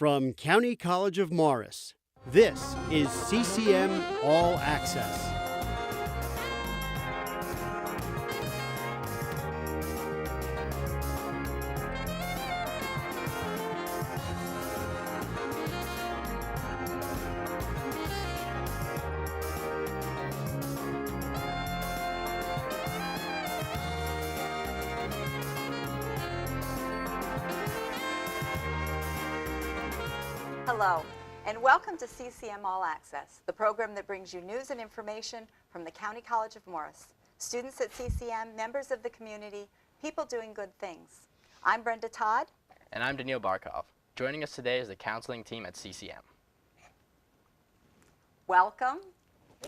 From County College of Morris, this is CCM All Access. Hello, and welcome to CCM All Access, the program that brings you news and information from the County College of Morris. Students at CCM, members of the community, people doing good things. I'm Brenda Todd. And I'm Daniil Barkov. Joining us today is the counseling team at CCM. Welcome.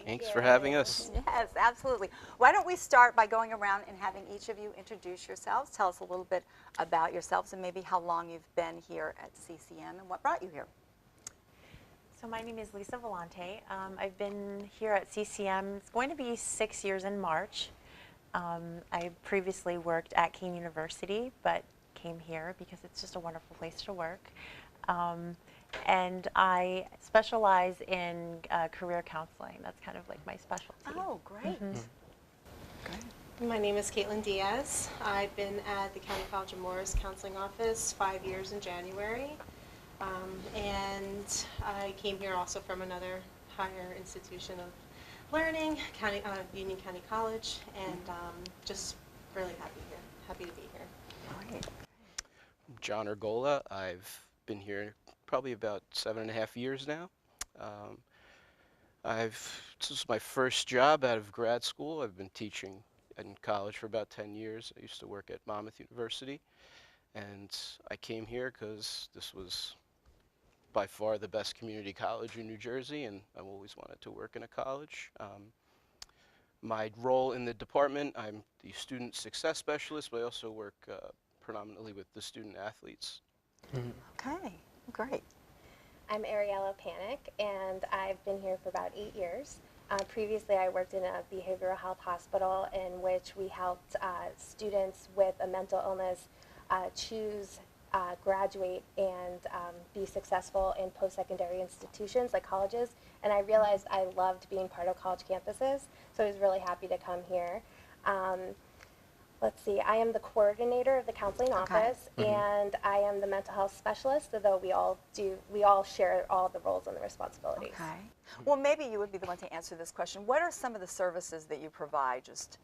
Thanks for having us. Yes, absolutely. Why don't we start by going around and having each of you introduce yourselves, tell us a little bit about yourselves and maybe how long you've been here at CCM and what brought you here. So my name is Lisa Vellante. I've been here at CCM. It's going to be 6 years in March. I previously worked at Kean University, but came here because it's just a wonderful place to work. And I specialize in career counseling. That's kind of like my specialty. Oh, great. My name is Caitlin Diaz. I've been at the County College of Morris Counseling Office 5 years in January. And I came here also from another higher institution of learning, Union County College, and just really happy to be here. Great. John Ergola. I've been here probably about 7.5 years now. This is my first job out of grad school. I've been teaching in college for about 10 years. I used to work at Monmouth University, and I came here because this was by far the best community college in New Jersey, and I've always wanted to work in a college. My role in the department, I'm the student success specialist, but I also work predominantly with the student athletes. Okay, great. I'm Ariella Panic, and I've been here for about 8 years. Previously, I worked in a behavioral health hospital in which we helped students with a mental illness choose, graduate, and be successful in post-secondary institutions like colleges. And I realized I loved being part of college campuses, so I was really happy to come here. Let's see, I am the coordinator of the counseling office, and I am the mental health specialist, although we all share all the roles and the responsibilities. Okay. Well, maybe you would be the one to answer this question. What are some of the services that you provide just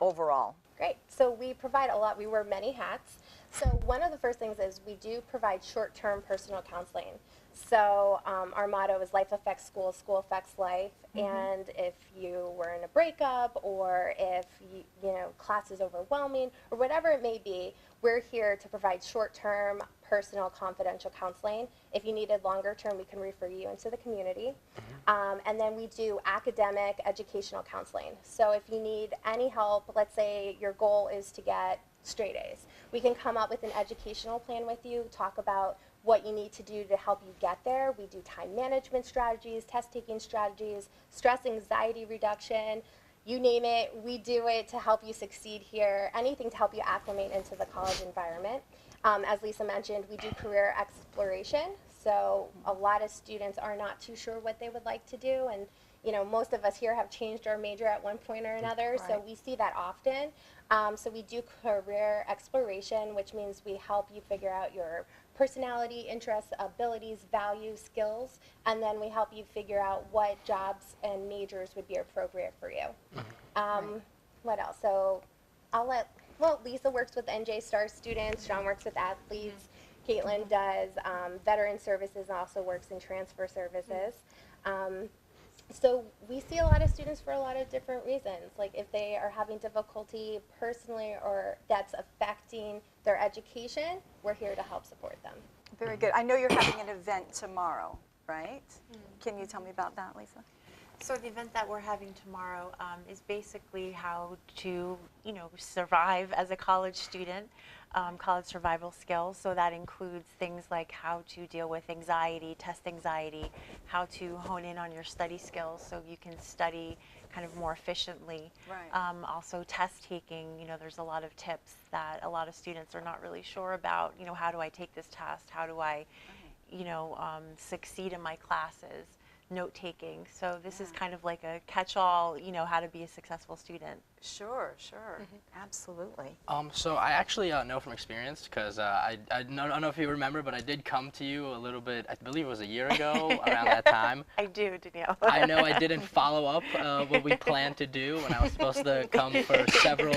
overall? Great. So we provide a lot. We wear many hats. So one of the first things is we do provide short-term personal counseling. So our motto is life affects school, school affects life. And if you were in a breakup, or if class is overwhelming, or whatever it may be, we're here to provide short-term, personal, confidential counseling. If you needed longer term, we can refer you into the community. And then we do academic, educational counseling. So if you need any help, let's say your goal is to get straight A's, we can come up with an educational plan with you, talk about what you need to do to help you get there. We do time management strategies, test-taking strategies, stress anxiety reduction, you name it, we do it to help you succeed here, anything to help you acclimate into the college environment. As Lisa mentioned, we do career exploration, so a lot of students are not too sure what they would like to do, and most of us here have changed our major at one point or another, so we see that often. So we do career exploration, which means we help you figure out your personality, interests, abilities, values, skills, and then we help you figure out what jobs and majors would be appropriate for you. What else? So Lisa works with NJ Star students, John works with athletes, Caitlin does veteran services and also works in transfer services. So we see a lot of students for a lot of different reasons, like if they are having difficulty personally or that's affecting their education, we're here to help support them. Very good. I know you're having an event tomorrow, right? Can you tell me about that, Lisa? So the event that we're having tomorrow is basically how to, survive as a college student, college survival skills. So that includes things like how to deal with anxiety, test anxiety, how to hone in on your study skills so you can study kind of more efficiently. Right. Also test taking, there's a lot of tips that a lot of students are not really sure about. How do I take this test? How do I succeed in my classes, note taking. So this is kind of like a catch-all, how to be a successful student. Sure, sure, absolutely. So I actually know from experience, because I don't know if you remember, but I did come to you a little bit, I believe it was a year ago, around that time. I do, Danielle. I know I didn't follow up what we planned to do when I was supposed to come for several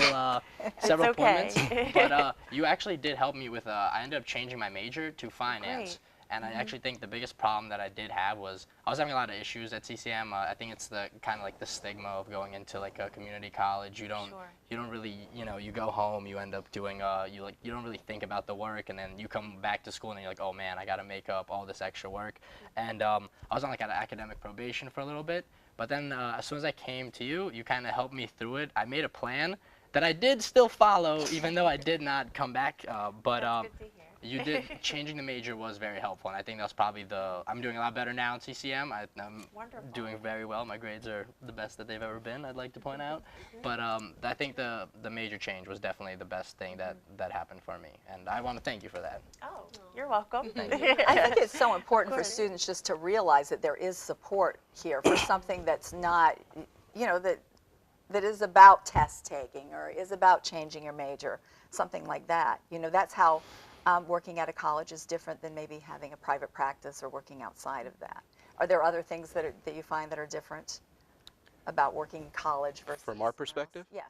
appointments, but you actually did help me with, I ended up changing my major to finance. Great. And I actually think the biggest problem that I did have was I was having a lot of issues at CCM. I think it's the kind of like the stigma of going into like a community college. You don't really, you go home, you end up doing you don't really think about the work, and then you come back to school and you're like, oh man, I got to make up all this extra work. And I was on like an academic probation for a little bit, but then as soon as I came to you, you kind of helped me through it. I made a plan that I did still follow, even though I did not come back. But That's good to hear. you did, changing the major was very helpful, and I think that's probably I'm doing a lot better now in CCM. I'm Wonderful. doing very well. My grades are the best that they've ever been, I'd like to point out. But I think the major change was definitely the best thing that happened for me, and I want to thank you for that. Oh, you're welcome. Thank you. I think it's so important for course. students just to realize that there is support here for something that's not, that is about test taking or is about changing your major, something like that. That's how working at a college is different than maybe having a private practice or working outside of that. Are there other things that you find that are different about working in college versus From our perspective? Yes.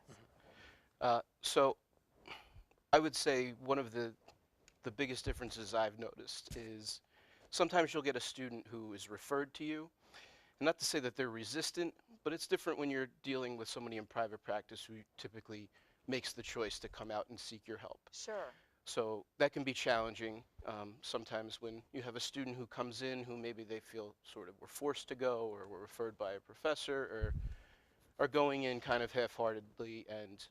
So I would say one of the biggest differences I've noticed is sometimes you'll get a student who is referred to you, and not to say that they're resistant, but it's different when you're dealing with somebody in private practice who typically makes the choice to come out and seek your help. Sure. So that can be challenging sometimes when you have a student who comes in who maybe they feel sort of were forced to go or were referred by a professor or are going in kind of half-heartedly. And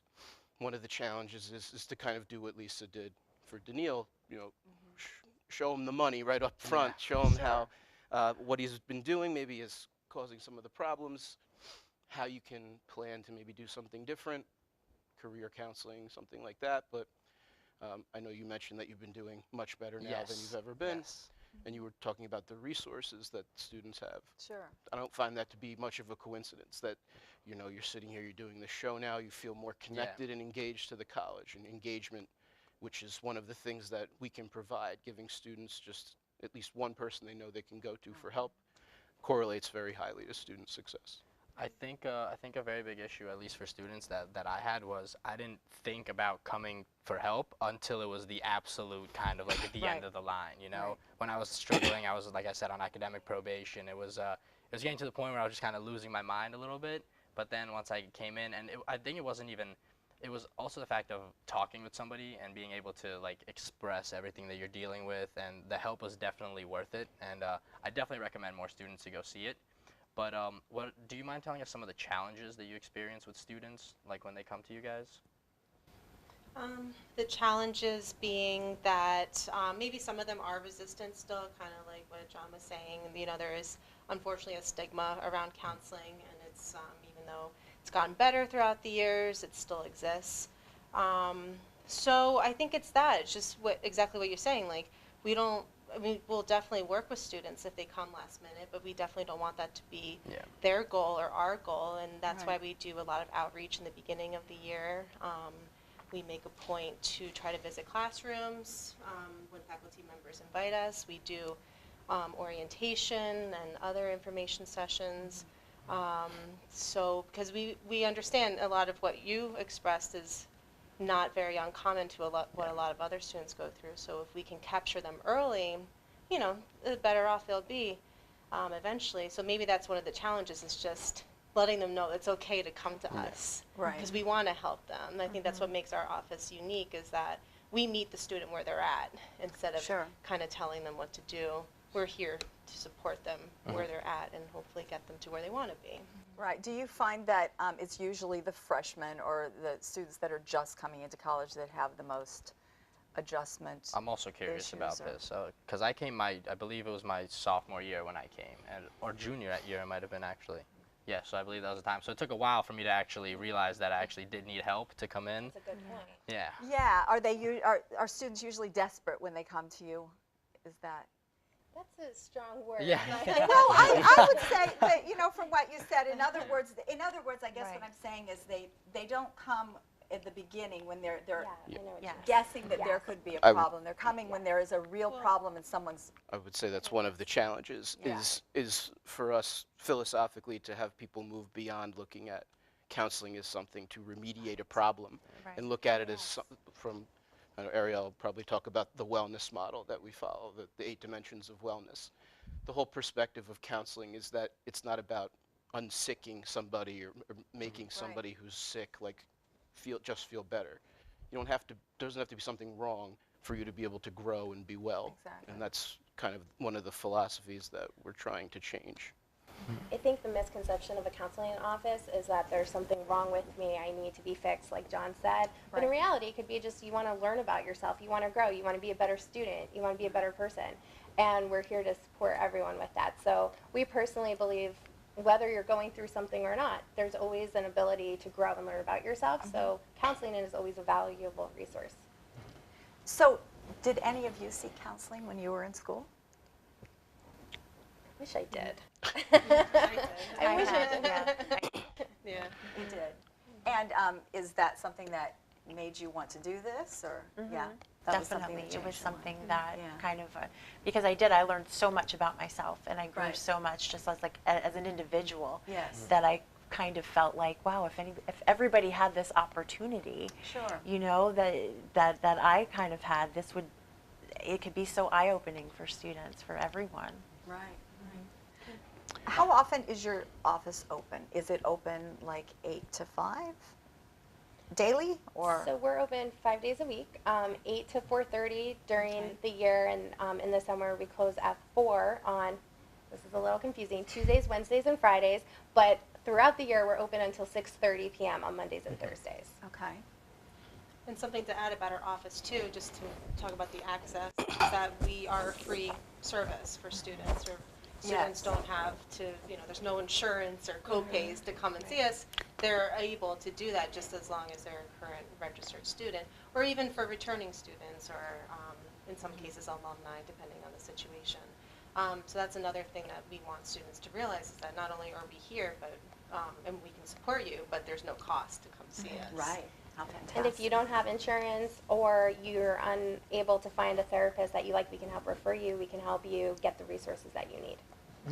one of the challenges is to kind of do what Lisa did for Daniil, show him the money right up front, show him how what he's been doing maybe is causing some of the problems, how you can plan to maybe do something different, career counseling, something like that. But I know you mentioned that you've been doing much better now than you've ever been, and you were talking about the resources that students have. Sure. I don't find that to be much of a coincidence that, you're sitting here, you're doing the show now, you feel more connected and engaged to the college, and engagement, which is one of the things that we can provide, giving students just at least one person they know they can go to for help, correlates very highly to student success. I think a very big issue, at least for students, that I had was I didn't think about coming for help until it was the absolute kind of like at the end of the line. Right. When I was struggling, I was, like I said, on academic probation. It was getting to the point where I was just kind of losing my mind a little bit. But then once I came in, and I think it wasn't even. It was also the fact of talking with somebody and being able to like express everything that you're dealing with, and the help was definitely worth it. And I definitely recommend more students to go see it. But what do you mind telling us some of the challenges that you experience with students, like when they come to you guys? The challenges being that maybe some of them are resistant still, kind of like what John was saying. There is unfortunately a stigma around counseling, and it's even though it's gotten better throughout the years, it still exists. So I think it's that. It's just exactly what you're saying. Like we'll definitely work with students if they come last minute, but we definitely don't want that to be their goal or our goal, and that's why we do a lot of outreach in the beginning of the year. We make a point to try to visit classrooms when faculty members invite us. We do orientation and other information sessions. So, because we understand a lot of what you expressed is not very uncommon to what a lot of other students go through. So if we can capture them early, the better off they'll be eventually. So maybe that's one of the challenges, is just letting them know it's okay to come to us. Right. Because we want to help them. And I think that's what makes our office unique, is that we meet the student where they're at instead of kind of telling them what to do. We're here to support them where they're at and hopefully get them to where they want to be. Right. Do you find that it's usually the freshmen or the students that are just coming into college that have the most adjustment? I'm also curious about this because I believe it was my sophomore year when I came, or junior year it might have been actually. Yeah, so I believe that was the time. So it took a while for me to actually realize that I actually did need help to come in. That's a good point. Yeah. Yeah. Are students usually desperate when they come to you? Is that? That's a strong word. Yeah. Well, I would say that, you know, from what you said, in other words, I guess what Right. I'm saying is they don't come at the beginning when they're Yeah, I know what Yes. you're guessing that there Yes. could be a I would- problem. They're coming when there is a real problem and someone's, I would say that's one of the challenges Yeah. is for us philosophically to have people move beyond looking at counseling as something to remediate a problem Right. and look at it as from I know Ariel will probably talk about the wellness model that we follow, the 8 dimensions of wellness. The whole perspective of counseling is that it's not about unsicking somebody or making somebody who's sick like feel better. You don't have to doesn't have to be something wrong for you to be able to grow and be well. Exactly. And that's kind of one of the philosophies that we're trying to change. I think the misconception of a counseling office is that there's something wrong with me, I need to be fixed, like John said. But in Right. reality, it could be just you want to learn about yourself, you want to grow, you want to be a better student, you want to be a better person. And we're here to support everyone with that. So we personally believe whether you're going through something or not, there's always an ability to grow and learn about yourself. So counseling is always a valuable resource. So, did any of you seek counseling when you were in school? Wish I did. I wish I had, did. yeah. Yeah. You did. And is that something that made you want to do this, or yeah? That was something Definitely, that it was changed your mind. something that Yeah. kind of, because I learned so much about myself, and I grew Right. so much just as like as an individual. Yes. That I kind of felt like, wow, if everybody had this opportunity, Sure. you know, that I kind of had, it could be so eye-opening for students, for everyone. Right. How often is your office open? Is it open like 8 to 5 daily, or? So we're open 5 days a week, 8 to 4:30 during Okay. the year, and in the summer we close at 4 on, this is a little confusing, Tuesdays, Wednesdays, and Fridays, but throughout the year we're open until 6:30 p.m. on Mondays and Thursdays. Okay. And something to add about our office too, just to talk about the access, is that we are a free service for students. Or students Yes. don't have to, there's no insurance or co-pays to come and see us. They're able to do that just as long as they're a current registered student, or even for returning students, or in some cases alumni, depending on the situation. So that's another thing that we want students to realize, is that not only are we here, but and we can support you, but there's no cost to come see us. Right. How fantastic. And if you don't have insurance or you're unable to find a therapist that you like, we can help refer you, we can help you get the resources that you need.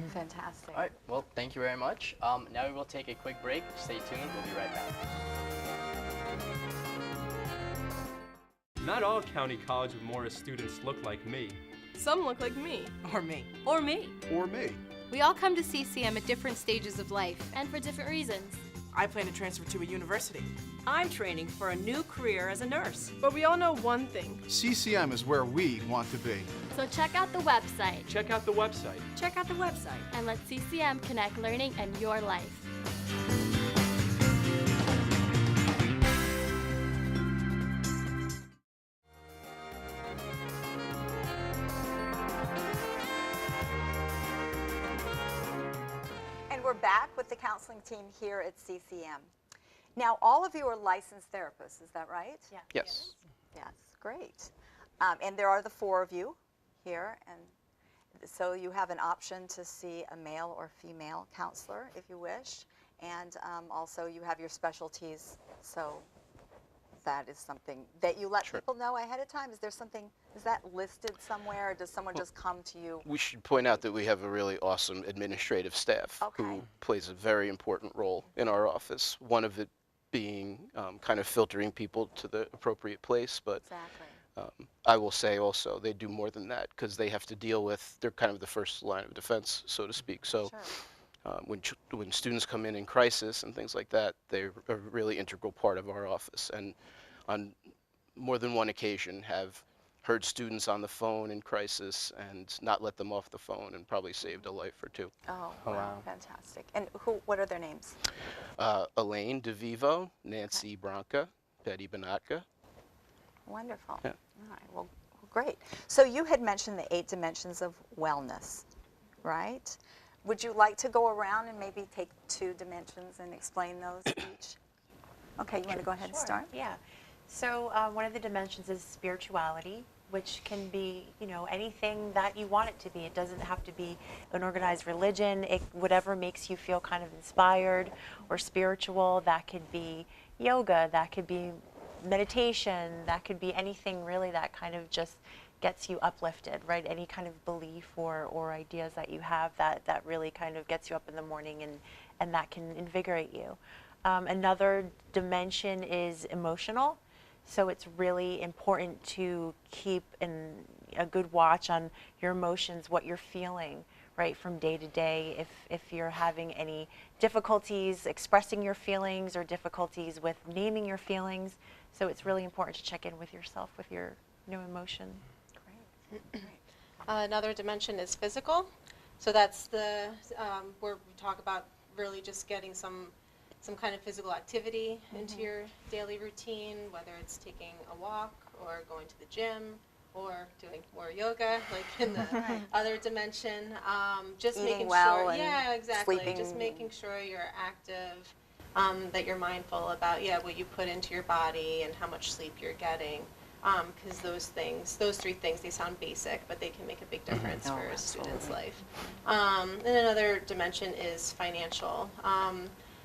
Fantastic. All right. Well, thank you very much. Now we will take a quick break. Stay tuned. We'll be right back. Not all County College of Morris students look like me. Some look like me. Or me. Or me. Or me. We all come to CCM at different stages of life. And for different reasons. I plan to transfer to a university. I'm training for a new career as a nurse. But we all know one thing. CCM is where we want to be. So check out the website. Check out the website. Check out the website. And let CCM connect learning and your life. And we're back with the counseling team here at CCM. Now, all of you are licensed therapists, is that right? Yeah. Yes. Yes, great. And there are the 4 of you here, and so you have an option to see a male or female counselor if you wish, and also you have your specialties, so that is something that you let Sure. people know ahead of time. Is that listed somewhere, or does someone just come to you? We should point out that we have a really awesome administrative staff Okay. who plays a very important role in our office. One of it being kind of filtering people to the appropriate place, but Exactly. I will say also they do more than that, because they have to deal with, they're kind of the first line of defense, so to speak. So Sure. when students come in crisis and things like that, they're a really integral part of our office, and on more than one occasion have heard students on the phone in crisis and not let them off the phone, and probably saved a life or two. Oh, Oh, wow, wow. fantastic. And what are their names? Elaine DeVivo, Nancy Branca, Betty Benatka. Wonderful. Yeah. All right, well, great. So you had mentioned the 8 dimensions of wellness, right? Would you like to go around and maybe take 2 dimensions and explain those each? Okay, you want to go ahead and Sure. start? Yeah. So one of the dimensions is spirituality. which can be, you know, anything that you want it to be. It doesn't have to be an organized religion. Whatever makes you feel kind of inspired or spiritual. That could be yoga, that could be meditation, that could be anything really that kind of just gets you uplifted, right? Any kind of belief or ideas that you have that really kind of gets you up in the morning and that can invigorate you. Another dimension is emotional. So it's really important to keep a good watch on your emotions, what you're feeling, right, from day to day. If you're having any difficulties expressing your feelings or difficulties with naming your feelings. So it's really important to check in with yourself, with your emotion. Great. Another dimension is physical. So that's the where we talk about really just getting some kind of physical activity into your daily routine, whether it's taking a walk or going to the gym or doing more yoga, like in the other dimension. Just Eating making well sure, and yeah, exactly. sleeping. Just making sure you're active, that you're mindful about, what you put into your body and how much sleep you're getting. Because those three things, they sound basic, but they can make a big difference for a student's life. And another dimension is financial.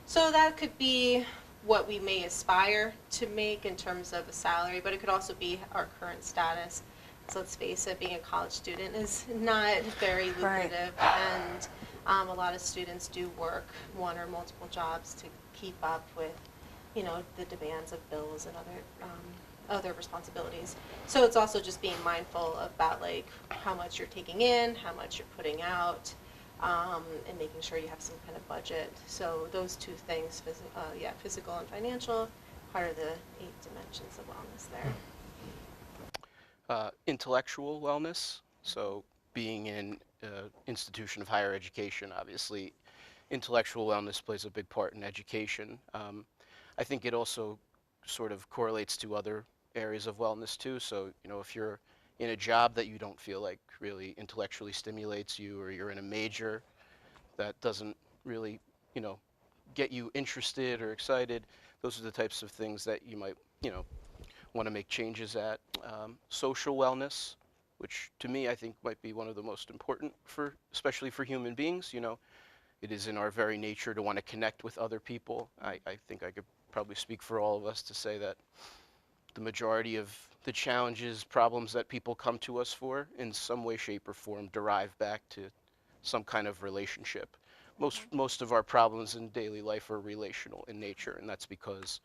So that could be what we may aspire to make in terms of a salary, but it could also be our current status. So let's face it, being a college student is not very lucrative, and a lot of students do work one or multiple jobs to keep up with, the demands of bills and other responsibilities. So it's also just being mindful about like how much you're taking in, how much you're putting out, and making sure you have some kind of budget. So those two things, physical and financial, part of the 8 dimensions of wellness there. Intellectual wellness, so being in an institution of higher education, obviously intellectual wellness plays a big part in education. I think it also sort of correlates to other areas of wellness too. So, if you're in a job that you don't feel like really intellectually stimulates you, or you're in a major that doesn't really, get you interested or excited, those are the types of things that you might, want to make changes at. Social wellness, which to me I think might be one of the most important especially for human beings. It is in our very nature to want to connect with other people. I think I could probably speak for all of us to say that the majority of the challenges, problems that people come to us for in some way, shape, or form derive back to some kind of relationship. Most of our problems in daily life are relational in nature, and that's because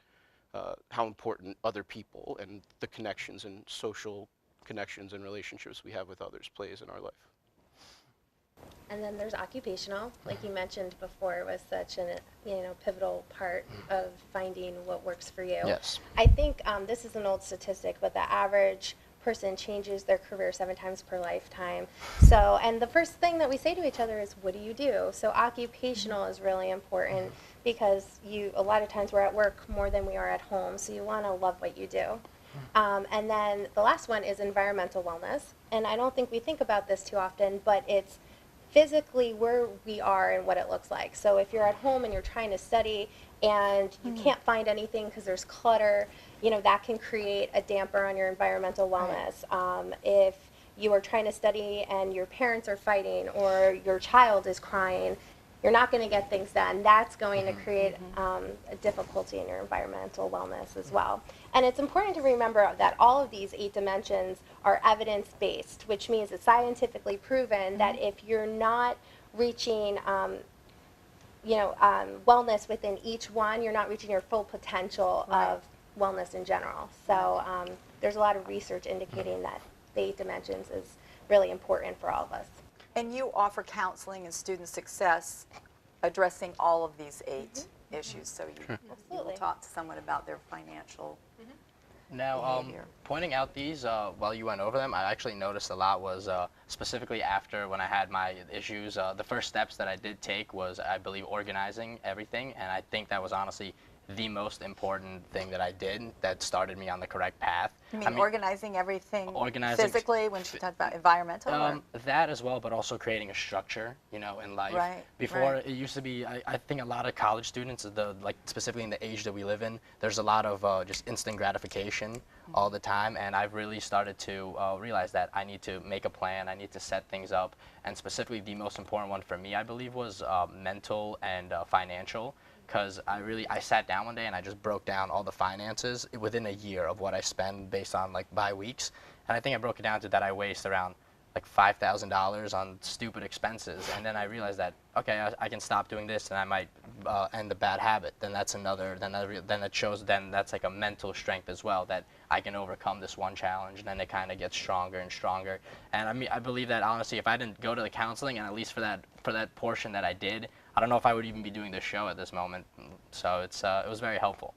how important other people and the connections and social connections and relationships we have with others plays in our life. And then there's occupational, like you mentioned before, was such an pivotal part of finding what works for you. Yes. I think this is an old statistic, but the average person changes their career 7 times per lifetime. So, and the first thing that we say to each other is, what do you do? So occupational is really important because a lot of times we're at work more than we are at home, so you want to love what you do. And then the last one is environmental wellness. And I don't think we think about this too often, but it's physically where we are and what it looks like. So if you're at home and you're trying to study and you can't find anything because there's clutter, that can create a damper on your environmental wellness. If you are trying to study and your parents are fighting or your child is crying, you're not going to get things done. That's going to create a difficulty in your environmental wellness as well. And it's important to remember that all of these 8 dimensions are evidence-based, which means it's scientifically proven that if you're not reaching wellness within each one, you're not reaching your full potential of wellness in general. So there's a lot of research indicating that the 8 dimensions is really important for all of us. And you offer counseling and student success addressing all of these 8 issues. So you will talk to someone about their financial Now, behavior. pointing out these while you went over them, I actually noticed a lot was specifically after when I had my issues, the first steps that I did take was, I believe, organizing everything, and I think that was honestly the most important thing that I did that started me on the correct path. You mean organizing everything organizing physically when she talked about environmental? That as well, but also creating a structure, you know, in life. Right. Before it used to be, I think a lot of college students, like specifically in the age that we live in, there's a lot of just instant gratification all the time, and I've really started to realize that I need to make a plan, I need to set things up, and specifically the most important one for me, I believe, was mental and financial. Because I sat down one day and I just broke down all the finances within a year of what I spend based on like by weeks, and I think I broke it down to that I waste around like $5,000 on stupid expenses, and then I realized that okay, I can stop doing this and I might end a bad habit. Then that's another. Then it shows. Then that's like a mental strength as well, that I can overcome this one challenge, and then it kind of gets stronger and stronger. And I mean, I believe that honestly, if I didn't go to the counseling, and at least for that portion that I did, I don't know if I would even be doing this show at this moment. So it was very helpful.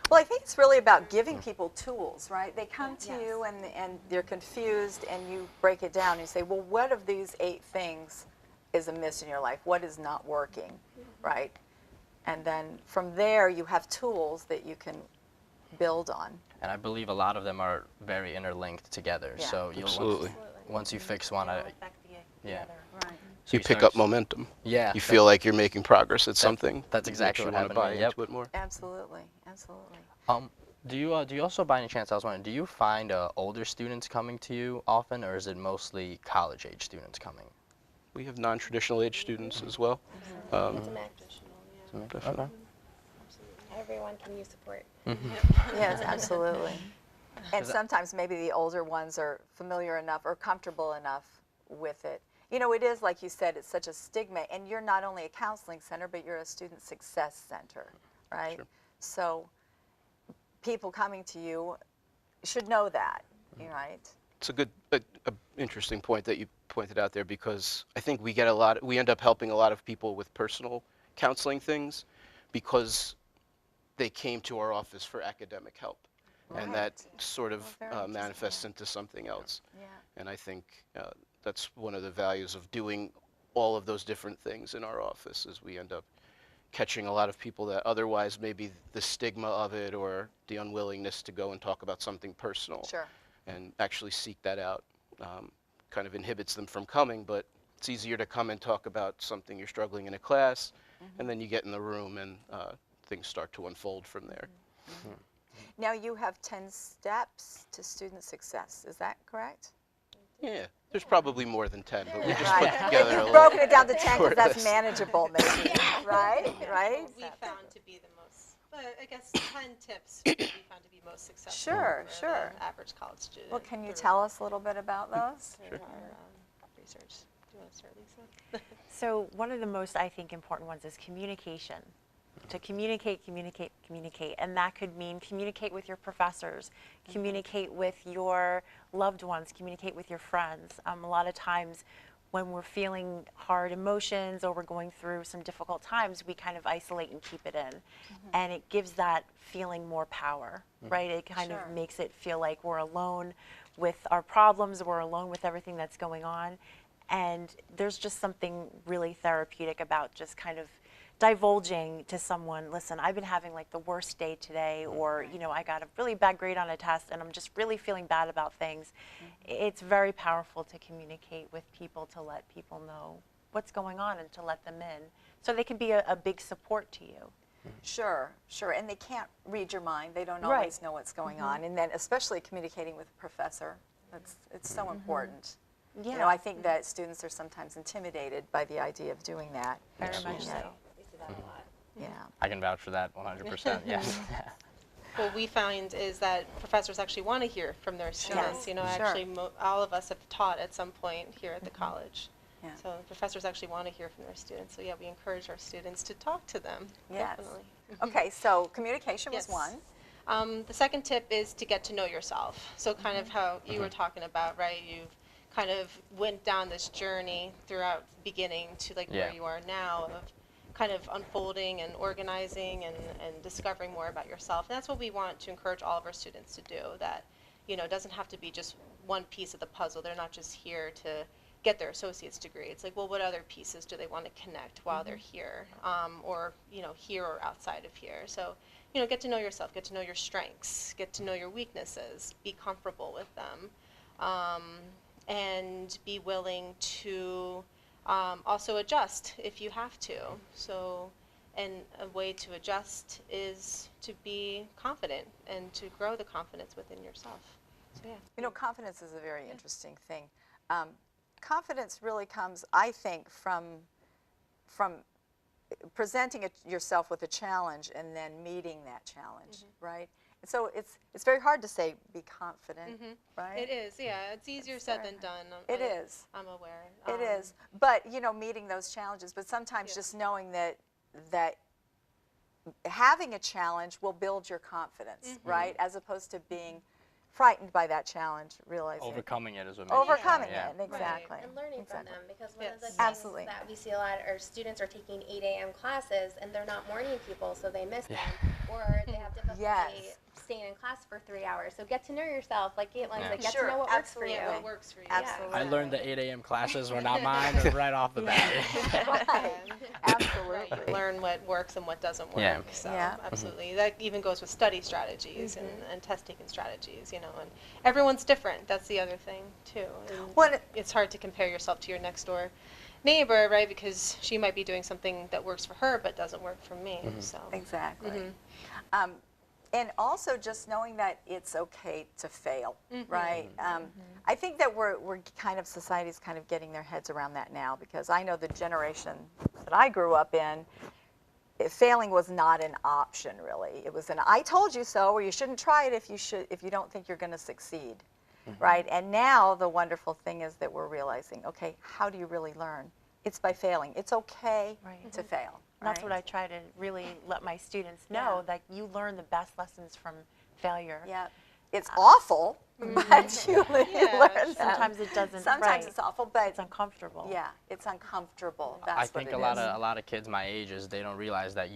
Well, I think it's really about giving people tools, right? They come to you and they're confused, and you break it down and you say, well, what of these 8 things is amiss in your life? What is not working, right? And then from there, you have tools that you can build on. And I believe a lot of them are very interlinked together. Yeah. So once you fix one, Right. So you pick up momentum. Yeah. You feel like you're making progress at something. That's exactly what happened. You want to buy into it more. Absolutely, absolutely. Do you also, by any chance, I was wondering, do you find older students coming to you often, or is it mostly college-age students coming? We have non-traditional age students as well. It's a mix. Okay. Everyone can use support. Yes, absolutely. And sometimes maybe the older ones are familiar enough or comfortable enough with it. You know, it is, like you said, it's such a stigma, and you're not only a counseling center, but you're a student success center, right? Sure. So people coming to you should know that, right? It's a good, interesting point that you pointed out there, because I think we end up helping a lot of people with personal counseling things because they came to our office for academic help. Right. And that sort of Well, manifests into something else. Yeah. And I think that's one of the values of doing all of those different things in our office, is we end up catching a lot of people that otherwise maybe the stigma of it or the unwillingness to go and talk about something personal Sure. and actually seek that out kind of inhibits them from coming. But it's easier to come and talk about something you're struggling in a class, and then you get in the room and things start to unfold from there. Now you have 10 steps to student success. Is that correct? Yeah, there's probably more than 10, but we just Right. put together a You've little broken it down to 10 because short that's list. manageable, maybe. Right? Right? We found to be the most, I guess 10 tips we found to be most successful Sure, for sure. the average college student. Well, can you through- tell us a little bit about those? through our research. Do you want to start, Lisa? So one of the most, I think, important ones is communication. To communicate, communicate, communicate. And that could mean communicate with your professors, communicate with your loved ones, communicate with your friends. A lot of times when we're feeling hard emotions or we're going through some difficult times, we kind of isolate and keep it in. And it gives that feeling more power, right? It kind of makes it feel like we're alone with our problems, we're alone with everything that's going on. And there's just something really therapeutic about just kind of divulging to someone, listen, I've been having like the worst day today, or, you know, I got a really bad grade on a test and I'm just really feeling bad about things. It's very powerful to communicate with people, to let people know what's going on and to let them in so they can be a big support to you. Sure, sure. And they can't read your mind. They don't Right. always know what's going on. And then especially communicating with a professor, it's so important. Yeah. You know, I think that students are sometimes intimidated by the idea of doing that. Very much so. We see that a lot. Yeah. I can vouch for that 100%. Yes. What we find is that professors actually want to hear from their students. Yes, You know, sure. actually, all of us have taught at some point here at the college. Yeah. So professors actually want to hear from their students. So yeah, we encourage our students to talk to them. Yes. Definitely. Okay, so communication was Yes. one. The second tip is to get to know yourself. So kind of how you were talking about, right? You've kind of went down this journey throughout the beginning to like where Yeah. you are now of kind of unfolding and organizing and discovering more about yourself. And that's what we want to encourage all of our students to do, that, you know, it doesn't have to be just one piece of the puzzle. They're not just here to get their associate's degree. It's like, well, what other pieces do they want to connect while they're here, or here or outside of here? So, get to know yourself, get to know your strengths, get to know your weaknesses, be comfortable with them, and be willing to also adjust if you have to. So, and a way to adjust is to be confident and to grow the confidence within yourself. So, yeah. Confidence is a very interesting thing. Confidence really comes, I think, from presenting yourself with a challenge and then meeting that challenge, right? And so it's very hard to say be confident, right? It is, yeah. It's easier said than done. It is. I'm aware. It is. But, meeting those challenges, but sometimes just knowing that having a challenge will build your confidence, right? As opposed to being frightened by that challenge, realizing overcoming it is what makes it overcoming strong, it, exactly. And learning from them, because one of the things Absolutely. that we see a lot are students are taking 8 a.m. classes and they're not morning people, so they miss them, or they have difficulty staying in class for 3 hours. So get to know yourself, like Caitlin's like, get to know what works for you. Yeah, what works for you. Absolutely. I learned the 8 a.m. classes were not mine right off the bat. Absolutely. Right, you learn what works and what doesn't work. Yeah. So, Yeah. absolutely. That even goes with study strategies and test-taking strategies, and everyone's different. That's the other thing, too. And it's hard to compare yourself to your next-door neighbor, right, because she might be doing something that works for her but doesn't work for me. So Exactly. And also just knowing that it's okay to fail, right? I think that we're kind of, society's kind of getting their heads around that now, because I know the generation that I grew up in, failing was not an option, really. It was an I told you so, or you shouldn't try it if you don't think you're going to succeed, right? And now the wonderful thing is that we're realizing, okay, how do you really learn? It's by failing. It's okay to fail. And that's what I try to really let my students know, that you learn the best lessons from failure. Yeah. It's awful, but you learn them. Sometimes it doesn't. Sometimes it's awful, but it's uncomfortable. Yeah, it's uncomfortable. That's I think what it a is. lot of kids my age they don't realize that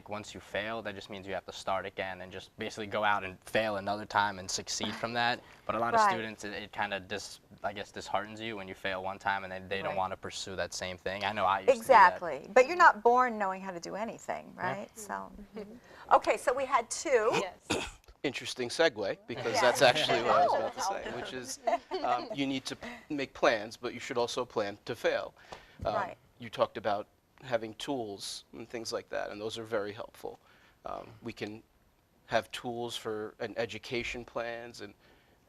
once you fail, that just means you have to start again and just basically go out and fail another time and succeed from that. But a lot of students, it kind of disheartens you when you fail one time and then they don't want to pursue that same thing. I know I used to do that. Exactly, but you're not born knowing how to do anything, right? So, okay, so we had two. Yes. Interesting segue, because that's actually what I was about to say, which is you need to make plans, but you should also plan to fail. You talked about having tools and things like that, and those are very helpful. We can have tools for an education plans, and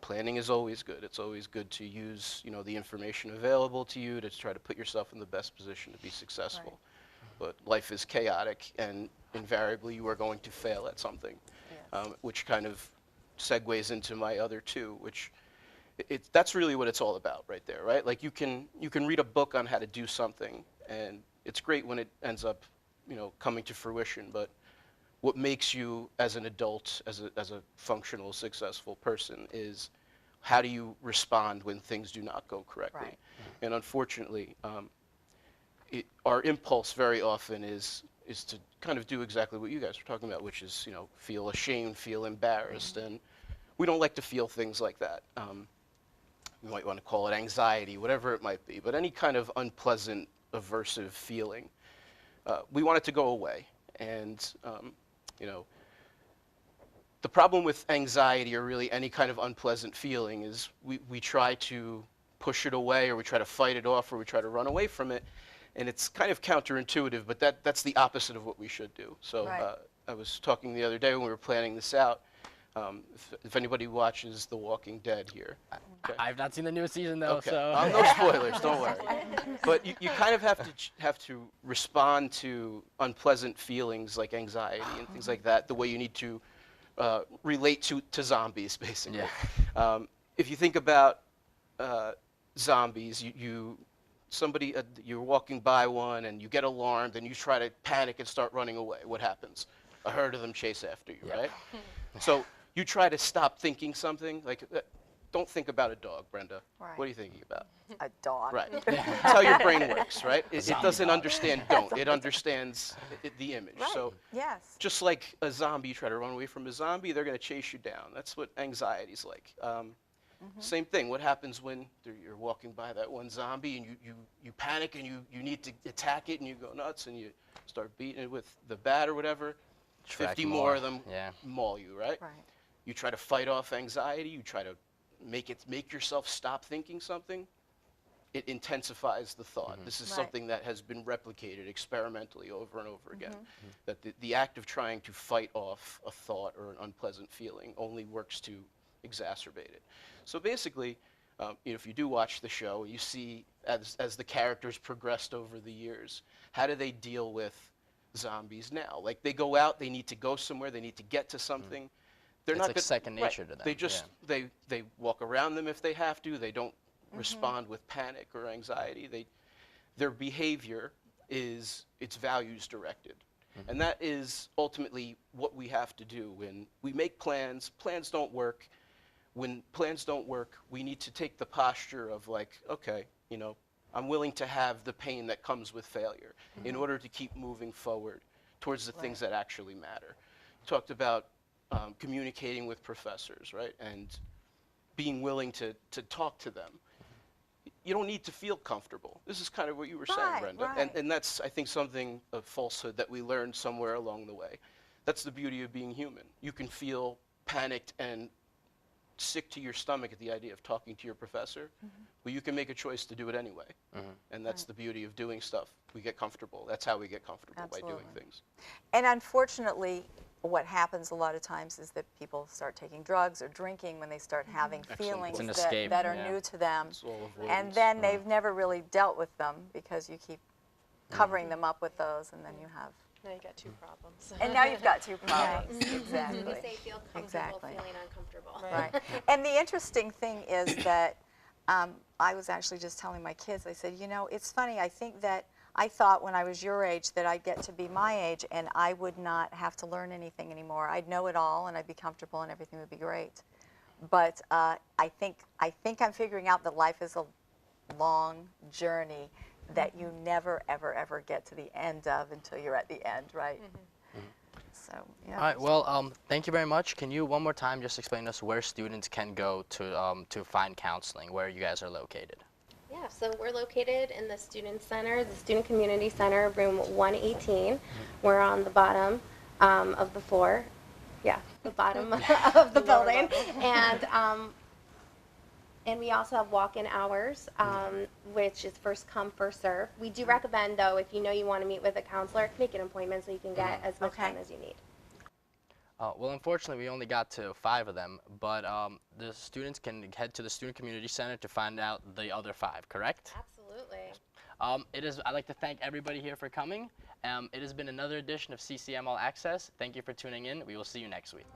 planning is always good. It's always good to use the information available to you to try to put yourself in the best position to be successful. But life is chaotic, and invariably you are going to fail at something. Which kind of segues into my other two, which that's really what it's all about right there, right? Like you can read a book on how to do something, and it's great when it ends up, coming to fruition. But what makes you as an adult, as a functional, successful person, is how do you respond when things do not go correctly? And unfortunately, our impulse very often is to kind of do exactly what you guys were talking about, which is, feel ashamed, feel embarrassed, and we don't like to feel things like that. You might want to call it anxiety, whatever it might be, but any kind of unpleasant, aversive feeling, we want it to go away. And, the problem with anxiety, or really any kind of unpleasant feeling, is we try to push it away, or we try to fight it off, or we try to run away from it. And it's kind of counterintuitive, but that's the opposite of what we should do. So I was talking the other day when we were planning this out. If anybody watches The Walking Dead here. Okay. I've not seen the newest season though, okay. so. No spoilers, don't worry. But you kind of have to respond to unpleasant feelings like anxiety and things like that the way you need to relate to zombies, basically. Yeah. If you think about zombies, you're walking by one and you get alarmed and you try to panic and start running away. What happens? A herd of them chase after you, right? So you try to stop thinking something, like, don't think about a dog, Brenda. What are you thinking about? A dog. Right. That's how your brain works, right? It doesn't understand don't. It understands the image. So just like a zombie, you try to run away from a zombie, they're going to chase you down. That's what anxiety's like. Same thing. What happens when you're walking by that one zombie and you panic and you need to attack it and you go nuts and you start beating it with the bat or whatever? 50 more of them maul you, right? Right. You try to fight off anxiety. You try to make yourself stop thinking something. It intensifies the thought. This is something that has been replicated experimentally over and over again. That the act of trying to fight off a thought or an unpleasant feeling only works to exacerbate it. So basically, if you do watch the show, you see as the characters progressed over the years, how do they deal with zombies now? Like they go out, they need to go somewhere, they need to get to something. They're It's not like second nature to them. They just they walk around them if they have to. They don't respond with panic or anxiety. Their behavior is it's values directed. And that is ultimately what we have to do when we make plans. Plans don't work. When plans don't work, we need to take the posture of like, okay, I'm willing to have the pain that comes with failure in order to keep moving forward towards the things that actually matter. You talked about communicating with professors, right? And being willing to talk to them. You don't need to feel comfortable. This is kind of what you were saying, Brenda. And that's, I think, something of falsehood that we learned somewhere along the way. That's the beauty of being human. You can feel panicked and sick to your stomach at the idea of talking to your professor, but you can make a choice to do it anyway. And that's the beauty of doing stuff. We get comfortable. That's how we get comfortable, by doing things. And unfortunately, what happens a lot of times is that people start taking drugs or drinking when they start having feelings that are new to them. And then they've never really dealt with them because you keep covering them up with those, and then you have... Now you got two problems. And now you've got two problems. Exactly. You say feel comfortable feeling uncomfortable. Right. And the interesting thing is that I was actually just telling my kids, I said, it's funny, I thought when I was your age that I'd get to be my age and I would not have to learn anything anymore. I'd know it all and I'd be comfortable and everything would be great. But I think I'm figuring out that life is a long journey that you never, ever, ever get to the end of until you're at the end, right? So, yeah. All right, well, thank you very much. Can you one more time just explain to us where students can go to find counseling, where you guys are located? Yeah, so we're located in the Student Center, the Student Community Center, room 118. We're on the bottom of the floor. Yeah, the bottom of the building. And we also have walk-in hours, which is first come, first serve. We do recommend, though, if you know you want to meet with a counselor, make an appointment so you can get as much time as you need. Well, unfortunately, we only got to 5 of them, but the students can head to the Student Community Center to find out the other 5, correct? Absolutely. I'd like to thank everybody here for coming. It has been another edition of CCM All Access. Thank you for tuning in. We will see you next week.